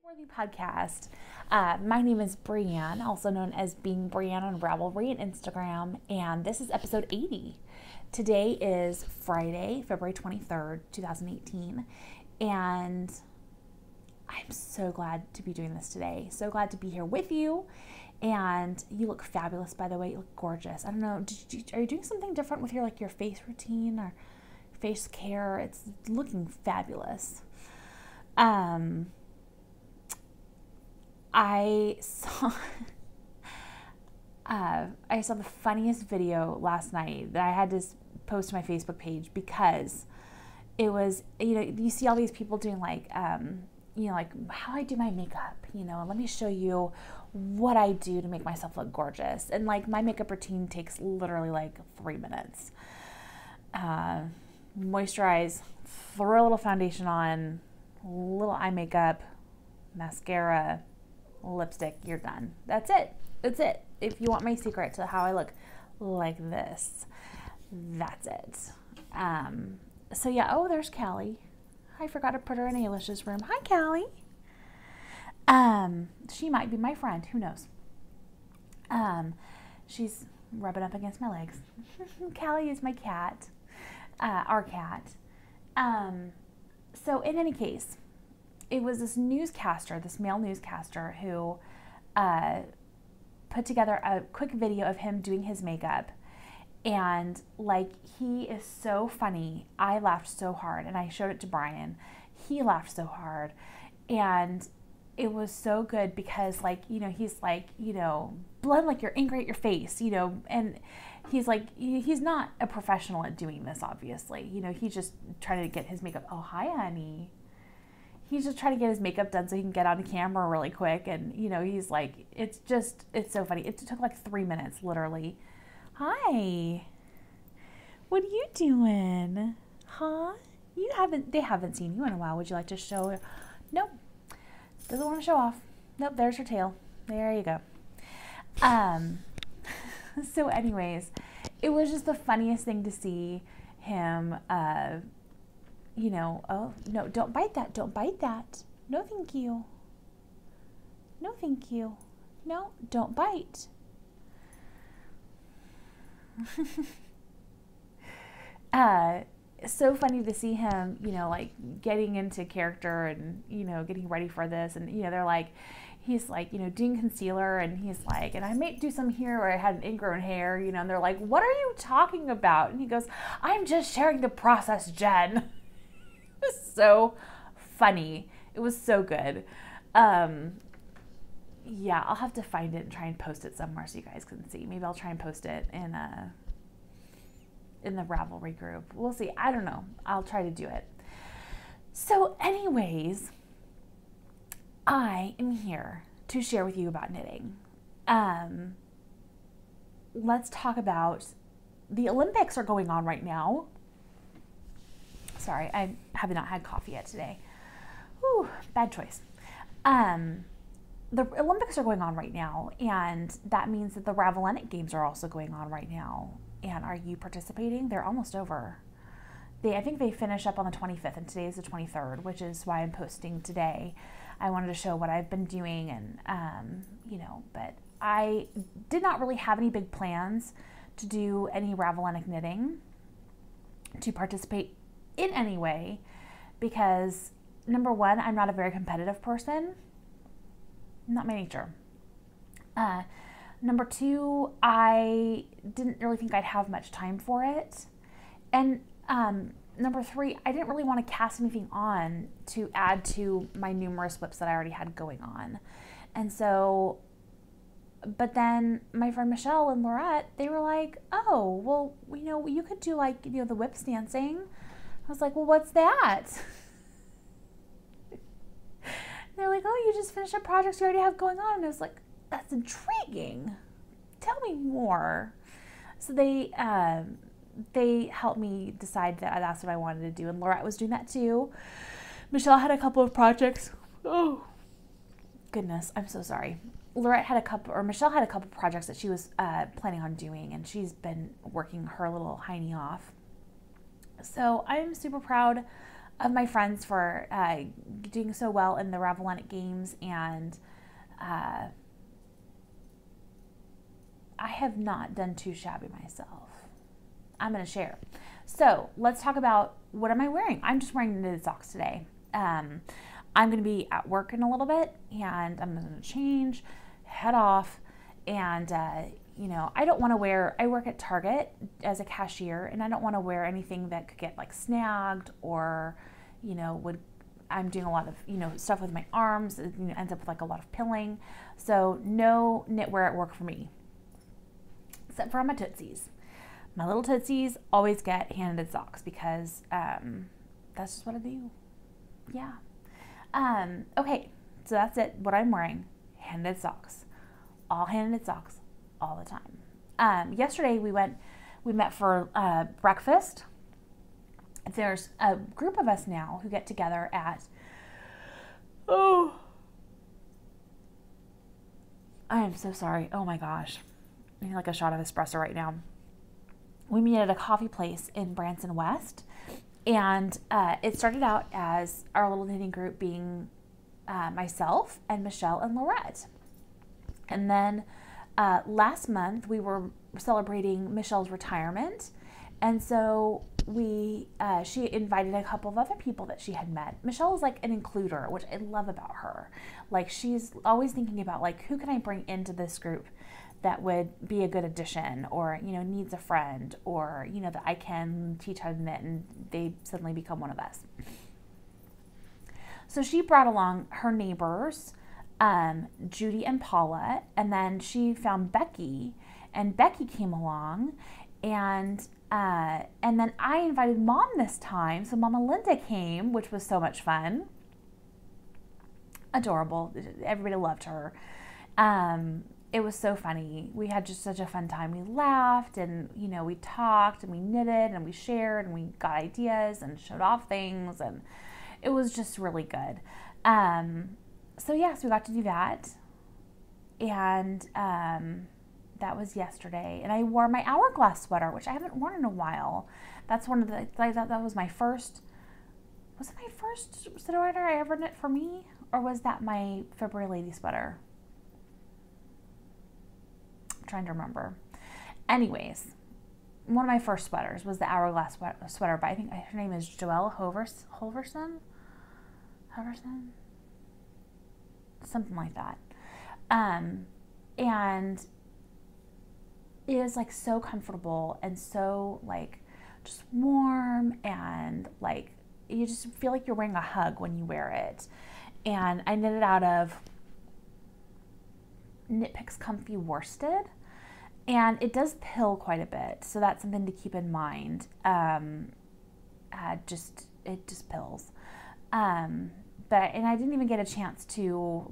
Knitworthy podcast. My name is Brianne, also known as Being Brianne on Ravelry and Instagram, and this is episode 80. Today is Friday, February 23rd, 2018, and I'm so glad to be doing this today. So glad to be here with you, and you look fabulous, by the way. You look gorgeous. I don't know, are you doing something different with your face routine or face care? It's looking fabulous. I saw the funniest video last night that I had to post to my Facebook page because it was, you see all these people doing like how I do my makeup, and let me show you what I do to make myself look gorgeous. And like my makeup routine takes literally like 3 minutes. Moisturize, throw a little foundation on, little eye makeup, mascara, lipstick, you're done. That's it. That's it. If you want my secret to how I look like this, that's it. So yeah, oh, there's Callie. I forgot to put her in Alish's room. Hi, Callie. She might be my friend. Who knows? She's rubbing up against my legs. Callie is my cat. Our cat. So in any case, it was this newscaster, this male newscaster, who put together a quick video of him doing his makeup. And like, he is so funny. I laughed so hard, and I showed it to Brian. He laughed so hard. And it was so good because he's like, blend like you're angry at your face, and he's like, he's not a professional at doing this, obviously. He's just trying to get his makeup. Oh, hi, honey. He's just trying to get his makeup done so he can get on camera really quick. And, he's like, it's so funny. It took like 3 minutes, literally. Hi. What are you doing? Huh? They haven't seen you in a while. Would you like to show? Nope. Doesn't want to show off. Nope, there's her tail. There you go. So anyways, it was just the funniest thing to see him, oh, no, don't bite that. Don't bite that. No, thank you. No, thank you. No, don't bite. So funny to see him, like getting into character and, getting ready for this. And, they're like, he's like, doing concealer, and he's like, and I may do some here where I had an ingrown hair, and they're like, what are you talking about? And he goes, I'm just sharing the process, Jen. It was so funny. It was so good. Yeah, I'll have to find it and try and post it somewhere so you guys can see. Maybe I'll try and post it in the Ravelry group. We'll see. I don't know. I'll try to do it. So anyways, I am here to share with you about knitting. Let's talk about the Olympics are going on right now. Sorry, I have not had coffee yet today. Whew, bad choice. The Olympics are going on right now, and that means that the Ravelinic games are also going on right now. And are you participating? They're almost over. I think they finish up on the 25th, and today is the 23rd, which is why I'm posting today. I wanted to show what I've been doing, and, but I did not really have any big plans to do any Ravelinic knitting, to participate in any way, because number one, I'm not a very competitive person. Not my nature. Number two, I didn't really think I'd have much time for it. And number three, I didn't really want to cast anything on to add to my numerous whips that I already had going on. And so, but then my friend Michelle and Laurette, they were like, oh, well, you could do like, the whips dancing. I was like, well, what's that? They're like, oh, you just finished up projects you already have going on. And I was like, that's intriguing. Tell me more. So they helped me decide that that's what I wanted to do. And Laurette was doing that too. Michelle had a couple of projects. Oh, goodness. I'm so sorry. Michelle had a couple projects that she was planning on doing, and she's been working her little hiney off. So I'm super proud of my friends for doing so well in the Ravelinic games, and I have not done too shabby myself. I'm going to share. So let's talk about, what am I wearing? I'm just wearing knitted socks today. I'm going to be at work in a little bit, and I'm going to change, head off, and you know, I don't want to wear, I work at Target as a cashier, and I don't want to wear anything that could get like snagged, or, you know, I'm doing a lot of, you know, stuff with my arms, it, you know, ends up with like a lot of pilling. So no knitwear at work for me, except for on my Tootsies. My little Tootsies always get hand-knitted socks because that's just what I do. Yeah. Okay, so that's it. What I'm wearing, hand-knitted socks. All hand-knitted socks all the time. Yesterday we met for breakfast. There's a group of us now who get together at, I am so sorry. Oh my gosh. I need like a shot of espresso right now. We meet at a coffee place in Branson West, and it started out as our little knitting group being myself and Michelle and Lorette. And then last month we were celebrating Michelle's retirement, and so she invited a couple of other people that she had met. Michelle is like an includer, which I love about her. Like, she's always thinking about like, who can I bring into this group that would be a good addition, or, you know, needs a friend, or, you know, that I can teach how to knit and they suddenly become one of us. So she brought along her neighbors, Judy and Paula, and then she found Becky, and Becky came along, and then I invited Mom this time, so Mama Linda came, which was so much fun. Adorable. Everybody loved her. It was so funny. We had just such a fun time. We laughed, and, you know, we talked, and we knitted, and we shared, and we got ideas and showed off things, and it was just really good. So yes, we got to do that, and that was yesterday. And I wore my hourglass sweater, which I haven't worn in a while. That's one of the, that was my first, was it my first sweater I ever knit for me, or was that my February lady sweater? I'm trying to remember. Anyways, one of my first sweaters was the hourglass sweater by, I think her name is Joelle Hoverson, something like that. And it is like so comfortable and so like just warm, and like you just feel like you're wearing a hug when you wear it. And I knit it out of Knit Picks Comfy worsted, and it does pill quite a bit, so that's something to keep in mind. It just pills. And I didn't even get a chance to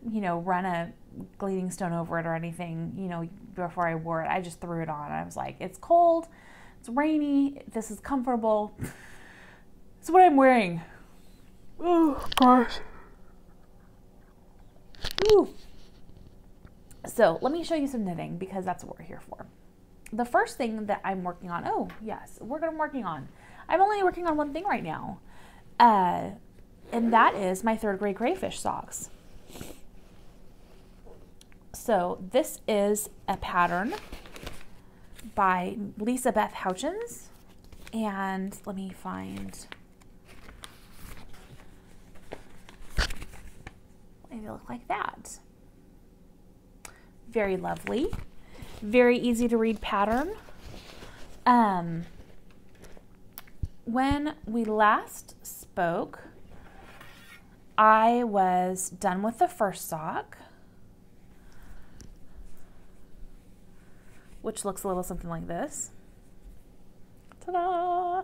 you know, run a gleaning stone over it or anything, you know, before I wore it. I just threw it on. I was like, it's cold, it's rainy, this is comfortable. It's what I'm wearing. Oh gosh. Ooh. So let me show you some knitting, because that's what we're here for. The first thing that I'm working on, I'm only working on one thing right now. And that is my 3rd grade crayfish socks. So this is a pattern by Lisa Beth Houchins, and let me find, maybe look like that. Very lovely, very easy to read pattern. When we last spoke, I was done with the first sock, which looks a little something like this. Ta-da!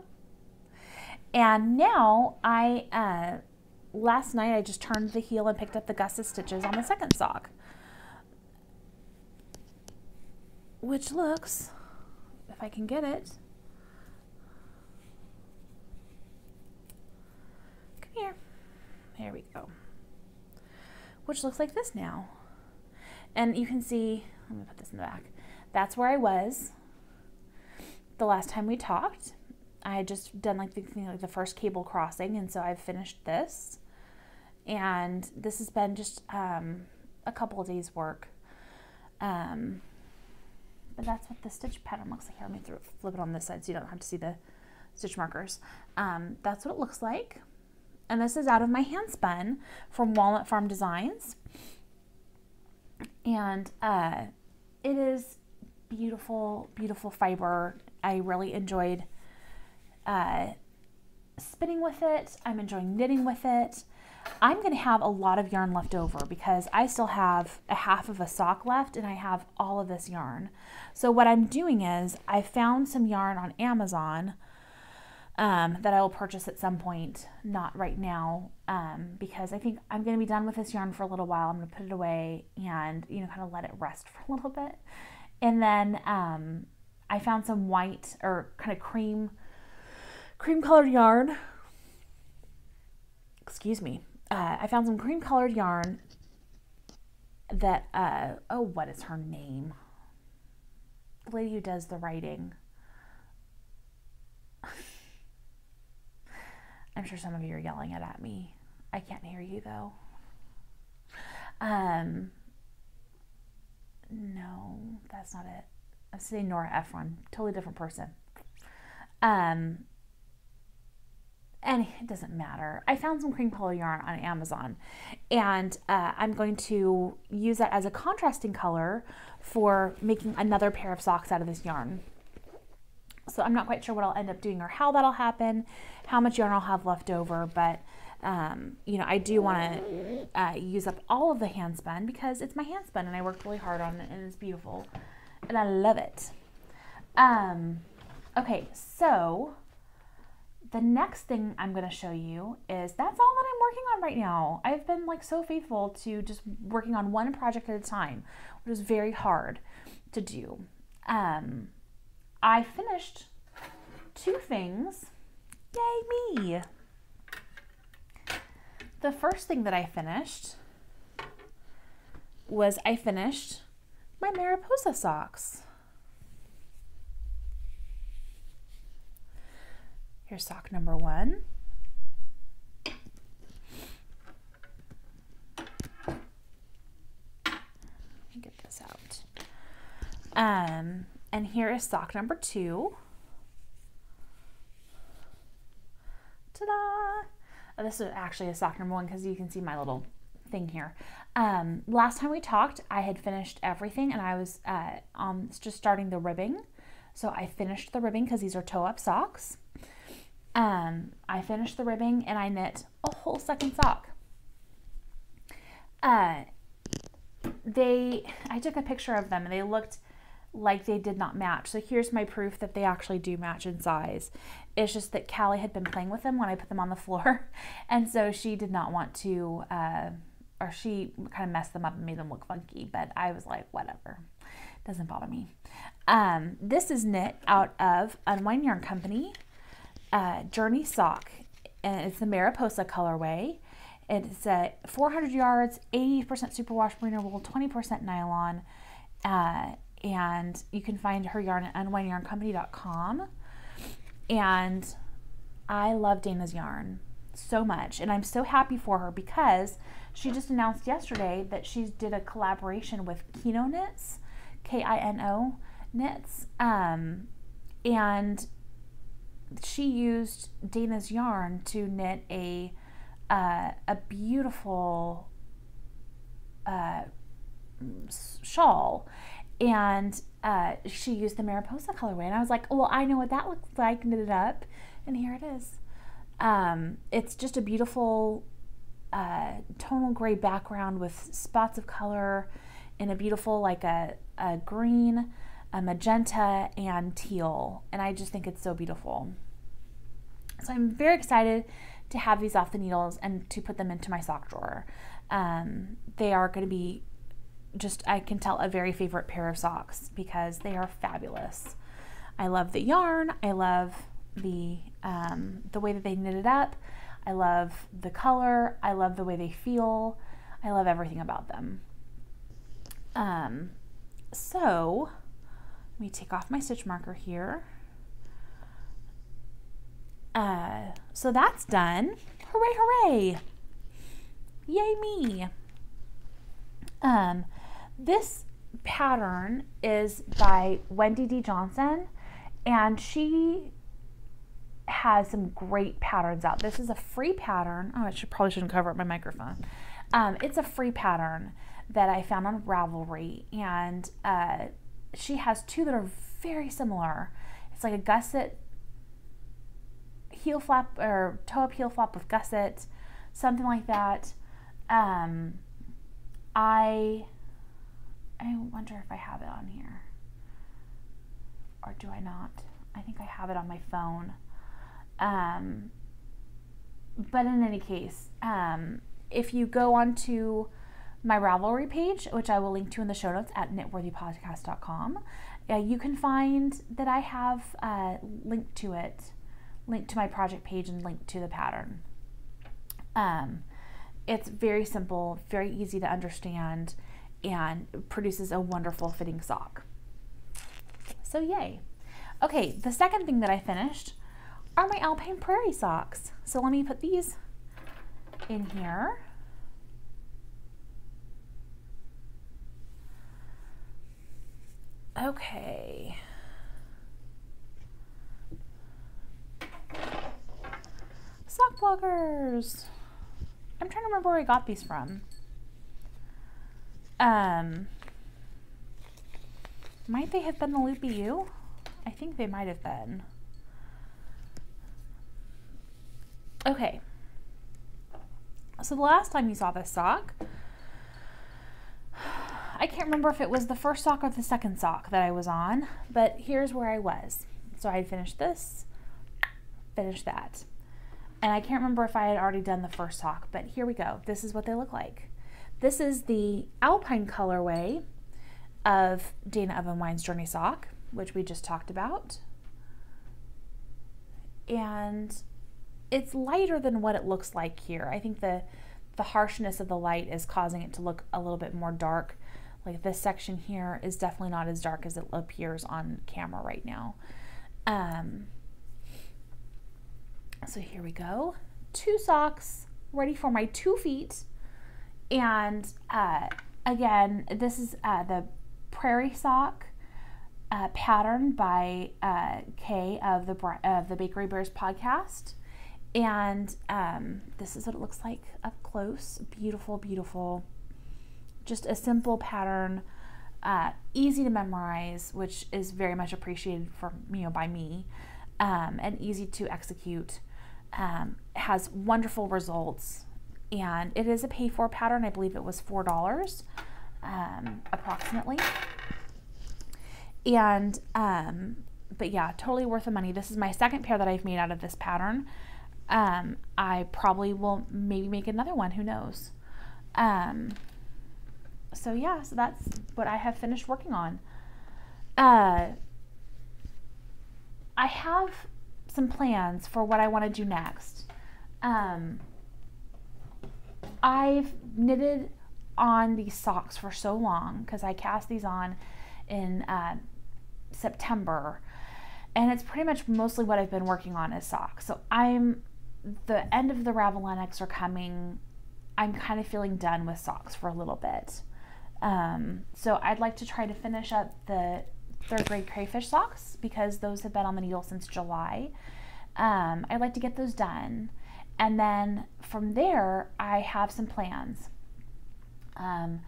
And now last night I just turned the heel and picked up the gusset stitches on the second sock, which looks, if I can get it, come here, there we go, which looks like this now. And you can see, let me put this in the back, that's where I was the last time we talked. I had just done like the first cable crossing, and so I've finished this. And this has been just a couple of days work. But that's what the stitch pattern looks like. Here, let me flip it on this side so you don't have to see the stitch markers. That's what it looks like. And this is out of my Handspun from Walnut Farm Designs. And it is beautiful, beautiful fiber. I really enjoyed spinning with it. I'm enjoying knitting with it. I'm going to have a lot of yarn left over because I still have a half of a sock left and I have all of this yarn. So what I'm doing is I found some yarn on Amazon that I will purchase at some point, not right now, because I think I'm going to be done with this yarn for a little while. I'm going to put it away and, you know, kind of let it rest for a little bit. And then I found some white or kind of cream colored yarn. Excuse me. I found some cream colored yarn that, oh, what is her name? The lady who does the writing. I'm sure some of you are yelling it at me. I can't hear you though. No, that's not it. I was saying Nora Ephron, totally different person. And it doesn't matter. I found some cream color yarn on Amazon, and I'm going to use that as a contrasting color for making another pair of socks out of this yarn. So I'm not quite sure what I'll end up doing or how that'll happen, how much yarn I'll have left over, but you know, I do want to use up all of the Handspun because it's my Handspun and I worked really hard on it and it's beautiful and I love it. Okay, so the next thing I'm going to show you is that's all that I'm working on right now. I've been like so faithful to just working on one project at a time, which is very hard to do. I finished 2 things. Yay me! The first thing that I finished was I finished my Mariposa socks. Here's sock number 1. Let me get this out. And here is sock number 2. Ta-da! Oh, this is actually a sock number 1 because you can see my little thing here. Last time we talked, I had finished everything and I was just starting the ribbing. So I finished the ribbing because these are toe-up socks. I finished the ribbing and I knit a whole second sock. I took a picture of them and they looked like they did not match. So here's my proof that they actually do match in size. It's just that Callie had been playing with them when I put them on the floor. And so she did not want to, or she kind of messed them up and made them look funky, but I was like, whatever, doesn't bother me. This is knit out of Unwind Yarn Company, Journey sock, and it's the Mariposa colorway. It's 400 yards, 80% superwash merino wool, 20% nylon, and you can find her yarn at unwindyarncompany.com. And I love Dana's yarn so much, and I'm so happy for her because she just announced yesterday that she did a collaboration with Kino Knits, K-I-N-O Knits, and she used Dana's yarn to knit a beautiful shawl, and she used the Mariposa colorway, and I was like, well, I know what that looks like, knit it up, and here it is. It's just a beautiful tonal gray background with spots of color in a beautiful like a green, a magenta, and teal, and I just think it's so beautiful. So I'm very excited to have these off the needles and to put them into my sock drawer. They are going to be just, I can tell, a very favorite pair of socks because they are fabulous. I love the yarn. I love the way that they knit it up. I love the color. I love the way they feel. I love everything about them. So let me take off my stitch marker here. So that's done. Hooray, hooray. Yay me. This pattern is by Wendy D. Johnson, and she has some great patterns out. This is a free pattern. Oh, probably shouldn't cover up my microphone. It's a free pattern that I found on Ravelry, and she has two that are very similar. It's like a gusset heel flap or toe up heel flap with gusset, something like that. I wonder if I have it on here, or do I not? I think I have it on my phone. But in any case, if you go onto my Ravelry page, which I will link to in the show notes at knitworthypodcast.com, you can find that I have linked to it, linked to my project page and linked to the pattern. It's very simple, very easy to understand, and produces a wonderful fitting sock. So yay. Okay, the second thing that I finished are my Alpine Prairie Socks. So let me put these in here. Okay. Sock bloggers. I'm trying to remember where I got these from. Might they have been the Loopy U? I think they might have been. Okay. So the last time you saw this sock, I can't remember if it was the first sock or the second sock that I was on, but here's where I was. So I had finished this, finished that. And I can't remember if I had already done the first sock, but here we go. This is what they look like. This is the Alpine colorway of Dana Evan-Wine's Journey sock, which we just talked about. And it's lighter than what it looks like here. I think the harshness of the light is causing it to look a little bit more dark. Like this section here is definitely not as dark as it appears on camera right now. So here we go. 2 socks ready for my 2 feet. And again, this is the Prairie Sock pattern by Kay of the Bakery Bears podcast. And this is what it looks like up close. Beautiful, beautiful. Just a simple pattern, easy to memorize, which is very much appreciated by me, and easy to execute. Has wonderful results, and it is a pay-for pattern. I believe it was $4 approximately. And but yeah, totally worth the money. This is my second pair that I've made out of this pattern. I probably will maybe make another one, who knows. So yeah, so that's what I have finished working on. I have some plans for what I want to do next. I've knitted on these socks for so long because I cast these on in September, and it's pretty much mostly what I've been working on is socks. So the end of the Ravelinics are coming. I'm kind of feeling done with socks for a little bit. So I'd like to try to finish up the 3rd grade crayfish socks because those have been on the needle since July. I'd like to get those done. And then from there, I have some plans. I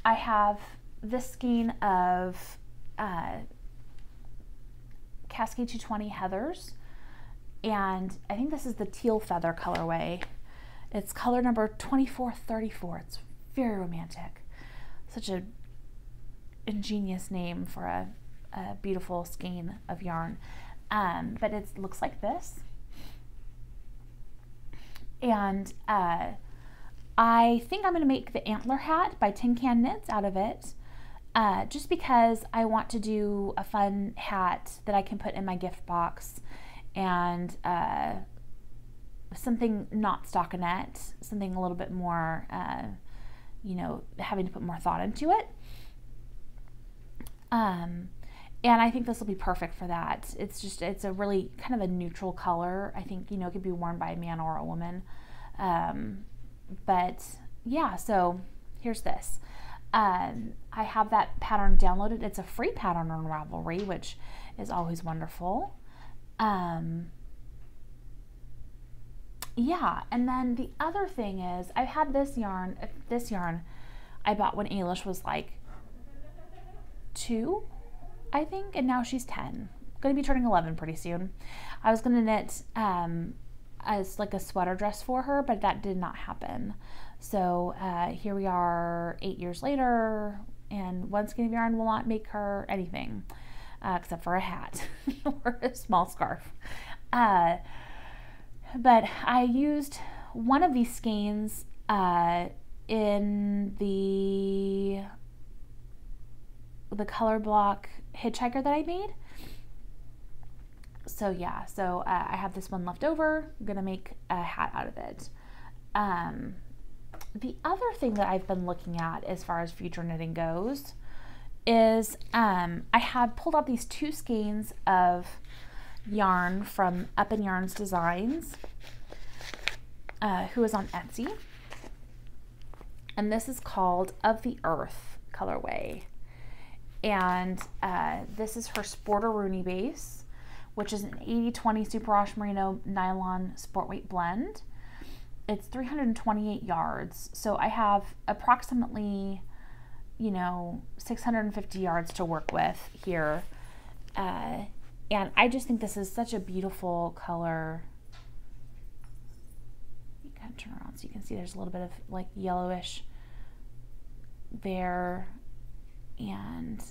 have this skein of Cascade 220 Heathers, and I think this is the teal feather colorway. It's color number 2434. It's very romantic. Such a ingenious name for a beautiful skein of yarn. But it looks like this. And I think I'm going to make the antler hat by Tin Can Knits out of it, just because I want to do a fun hat that I can put in my gift box, and something not stockinette, something a little bit more, having to put more thought into it. And I think this will be perfect for that. It's a really kind of a neutral color. I think, it could be worn by a man or a woman. But yeah, so here's this. I have that pattern downloaded. It's a free pattern on Ravelry, which is always wonderful. Yeah, and then the other thing is I've had this yarn I bought when Ailish was like 2, I think, and now she's 10. Going to be turning 11 pretty soon. I was going to knit as like a sweater dress for her, but that did not happen. So here we are 8 years later, and one skein of yarn will not make her anything except for a hat or a small scarf. But I used one of these skeins in the color block hitchhiker that I made. So yeah, I have this one left over. I'm gonna make a hat out of it. The other thing that I've been looking at as far as future knitting goes is I have pulled out these 2 skeins of yarn from Up in Yarns Designs, who is on Etsy, and this is called Of the Earth colorway, and this is her Sportaroonie base, which is an 80/20 superwash merino nylon sport weight blend. It's 328 yards, so I have approximately 650 yards to work with here. And I just think this is such a beautiful color. You kind of turn around so you can see there's a little bit of like yellowish there. And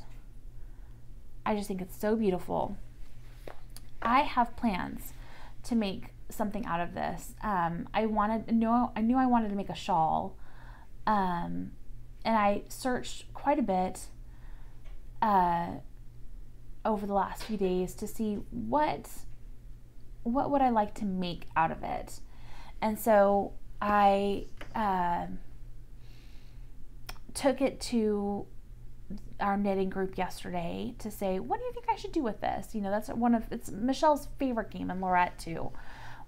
I just think it's so beautiful. I have plans to make something out of this. I knew I wanted to make a shawl. And I searched quite a bit over the last few days to see what would I like to make out of it. And so I took it to our knitting group yesterday to say, what do you think I should do with this? That's it's Michelle's favorite game, and Laurette too.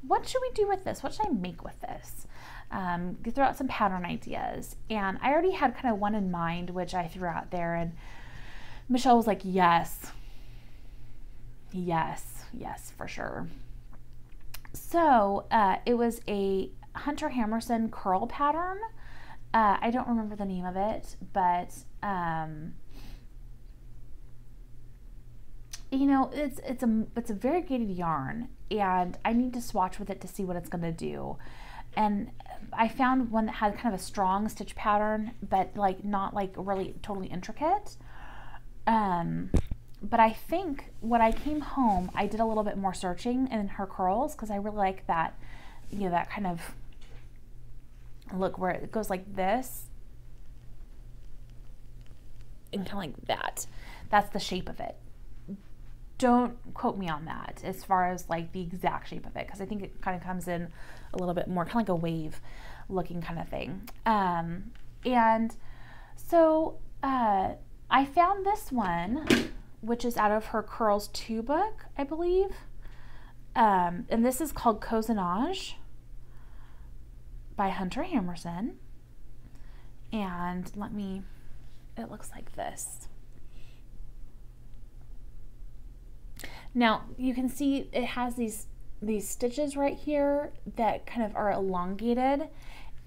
What should we do with this? What should I make with this? Throw out some pattern ideas. And I already had kind of one in mind, which I threw out there, and Michelle was like, yes, for sure. So it was a Hunter Hammerson curl pattern. I don't remember the name of it, but it's a variegated yarn, and I need to swatch with it to see what it's going to do. And I found one that had kind of a strong stitch pattern, but like not like really totally intricate. But I think when I came home, I did a little bit more searching in her curls, because I really like that, that kind of look where it goes like this and kind of like that. That's the shape of it. Don't quote me on that as far as like the exact shape of it, because I think it kind of comes in a little bit more kind of like a wave looking kind of thing. And so I found this one, which is out of her Curls 2 book, I believe. And this is called Cousinage by Hunter Hammerson. And it looks like this. Now you can see it has these stitches right here that kind of are elongated,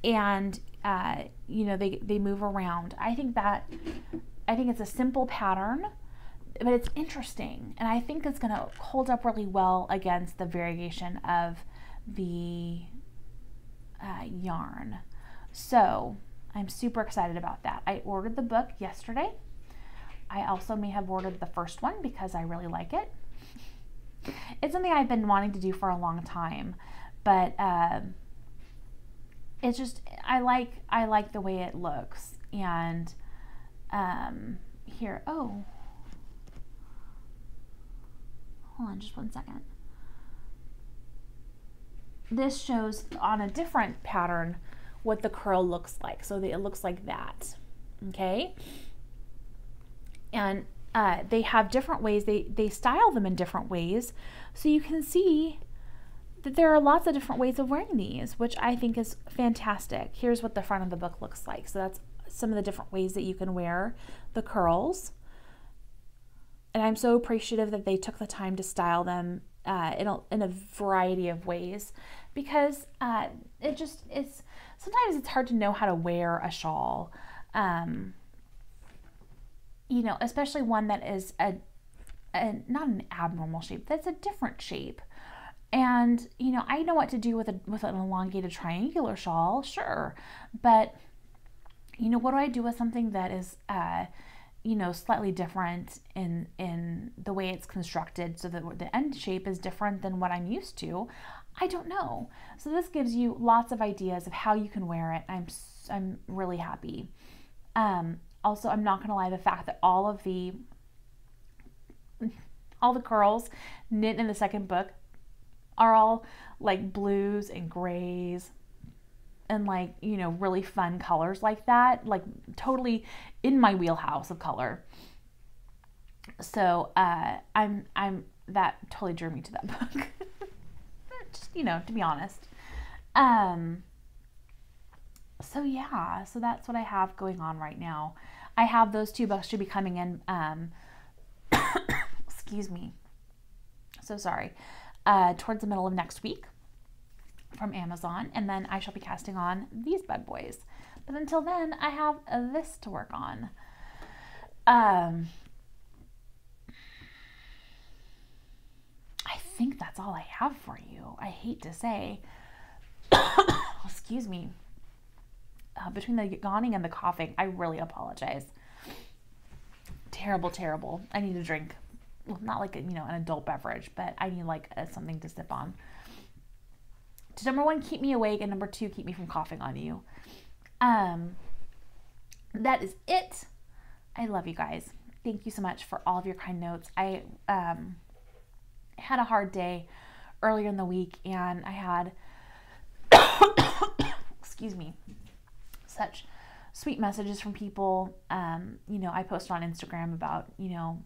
and they move around. I think it's a simple pattern, but it's interesting, and I think it's going to hold up really well against the variegation of the yarn. So I'm super excited about that. I ordered the book yesterday. I also may have ordered the first one because I really like it. It's something I've been wanting to do for a long time, but it's just I like the way it looks. And here, oh, hold on just one second. This shows on a different pattern what the curl looks like. So it looks like that, okay? And they have different ways, they style them in different ways. So you can see that there are lots of different ways of wearing these, which I think is fantastic. Here's what the front of the book looks like. So that's some of the different ways that you can wear the curls. And I'm so appreciative that they took the time to style them in a variety of ways, because it just is, sometimes it's hard to know how to wear a shawl, you know, especially one that is not an abnormal shape, that's a different shape. And, you know, I know what to do with an elongated triangular shawl, sure. But, you know, what do I do with something that is, you know, slightly different in the way it's constructed, so that the end shape is different than what I'm used to? I don't know. So this gives you lots of ideas of how you can wear it. I'm really happy. Also, I'm not going to lie, the fact that all the curls knit in the second book are all like blues and grays and, like, you know, really fun colors like that, like totally in my wheelhouse of color. So I'm that totally drew me to that book. Just, you know, to be honest. So yeah, so that's what I have going on right now. I have those 2 books should be coming in, excuse me, so sorry, towards the middle of next week from Amazon, and then I shall be casting on these bad boys. But until then, I have this to work on. I think that's all I have for you. I hate to say. Excuse me. Between the yawning and the coughing, I really apologize. Terrible, terrible. I need a drink. Well, not like, you know, an adult beverage, but I need like something to sip on. To number 1, keep me awake, and number 2, keep me from coughing on you. That is it. I love you guys. Thank you so much for all of your kind notes. I had a hard day earlier in the week, and I had, excuse me, such sweet messages from people. You know, I posted on Instagram about, you know,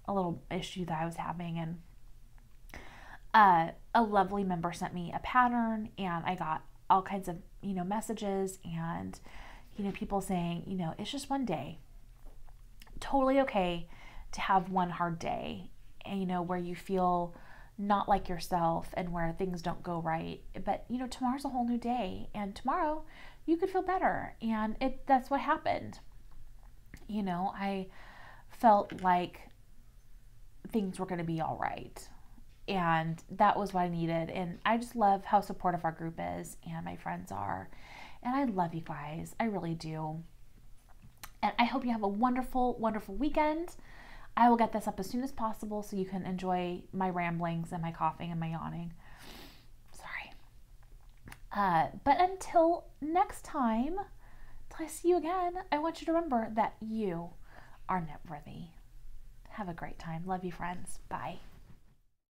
a little issue that I was having, and a lovely member sent me a pattern, and I got all kinds of, you know, messages, and, you know, people saying, you know, it's just one day. Totally okay to have one hard day, and, you know, where you feel not like yourself and where things don't go right. But, you know, tomorrow's a whole new day, and tomorrow you could feel better. And that's what happened. You know, I felt like things were going to be all right. And that was what I needed. And I just love how supportive our group is and my friends are. And I love you guys. I really do. And I hope you have a wonderful, wonderful weekend. I will get this up as soon as possible so you can enjoy my ramblings and my coughing and my yawning. Sorry. But until next time, till I see you again, I want you to remember that you are knitworthy. Have a great time. Love you, friends. Bye.